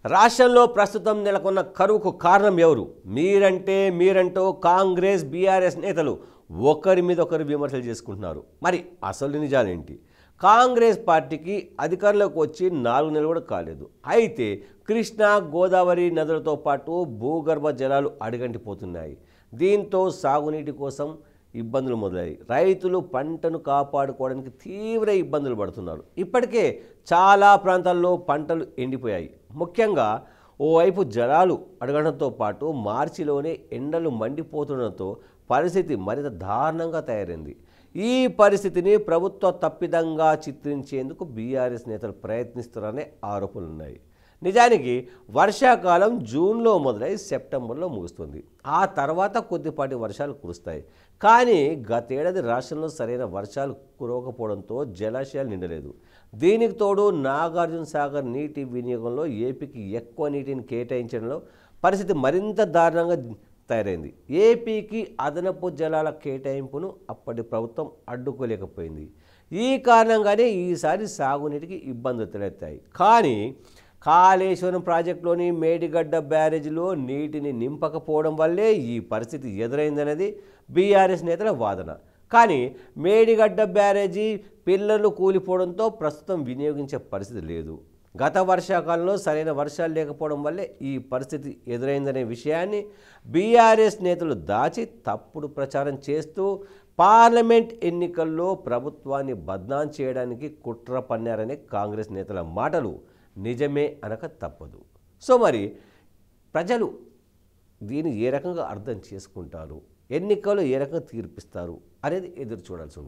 రాష్ట్రంలో ప్రస్తుతం నెలకొన్న కరువుకు కారణం ఎవరు? మీరంటూ కాంగ్రెస్ బీఆర్ఎస్ నేతలు ఒకరి మీద ఒకరు విమర్శలు చేసుకుంటున్నారు. మరి అసలు నిజాలేంటి? కాంగ్రెస్ పార్టీకి అధికారంలోకి వచ్చి 4 నెలలు కూడా కాలేదు. అయితే కృష్ణా గోదావరి నదులతో పాటు భూగర్భ జలాలు అడుగంటిపోతున్నాయి. దీంతో సాగునీటి కోసం ఇబ్బందులు మొదలయ్యాయి. రైతులు పంటను కాపాడుకోవడానికి తీవ్ర ఇబ్బందులు పడుతున్నారు. ఇప్పటికే చాలా ప్రాంతాల్లో పంటలు ఎండిపోయాయి. ముఖ్యంగా ఓవైపు జలాలు అడగడంతో పాటు మార్చిలోనే ఎండలు మండిపోతుండడంతో పరిస్థితి మరింత దారుణంగా తయారైంది. ఈ పరిస్థితిని ప్రభుత్వ తప్పిదంగా చిత్రించేందుకు బీఆర్ఎస్ నేతలు ప్రయత్నిస్తున్నారనే ఆరోపణలున్నాయి. నిజానికి వర్షాకాలం జూన్లో మొదలై సెప్టెంబర్లో ముగుస్తుంది. ఆ తర్వాత కొద్దిపాటి వర్షాలు కురుస్తాయి. కానీ గతేడాది రాష్ట్రంలో సరైన వర్షాలు కురవకపోవడంతో జలాశయాలు నిండలేదు. దీనికి తోడు నాగార్జున సాగర్ నీటి వినియోగంలో ఏపీకి ఎక్కువ నీటిని కేటాయించడంలో పరిస్థితి మరింత దారుణంగా తయారైంది. ఏపీకి అదనపు జలాల కేటాయింపును అప్పటి ప్రభుత్వం అడ్డుకోలేకపోయింది. ఈ కారణంగానే ఈసారి సాగునీటికి ఇబ్బందులు తలెత్తాయి. కానీ కాళేశ్వరం ప్రాజెక్టులోని మేడిగడ్డ బ్యారేజీలో నీటిని నింపకపోవడం వల్లే ఈ పరిస్థితి ఎదురైందనేది బీఆర్ఎస్ నేతల వాదన. కానీ మేడిగడ్డ బ్యారేజీ పిల్లర్లు కూలిపోవడంతో ప్రస్తుతం వినియోగించే పరిస్థితి లేదు. గత వర్షాకాలంలో సరైన వర్షాలు లేకపోవడం వల్లే ఈ పరిస్థితి ఎదురైందనే విషయాన్ని బీఆర్ఎస్ నేతలు దాచి తప్పుడు ప్రచారం చేస్తూ పార్లమెంట్ ఎన్నికల్లో ప్రభుత్వాన్ని బద్నాం చేయడానికి కుట్ర పన్నారనే కాంగ్రెస్ నేతల మాటలు నిజమే అనక తప్పదు. సో మరి ప్రజలు దీన్ని ఏ రకంగా అర్థం చేసుకుంటారు, ఎన్నికల్లో ఏ రకంగా తీర్పిస్తారు అనేది ఎదురు చూడాల్సి ఉంటుంది.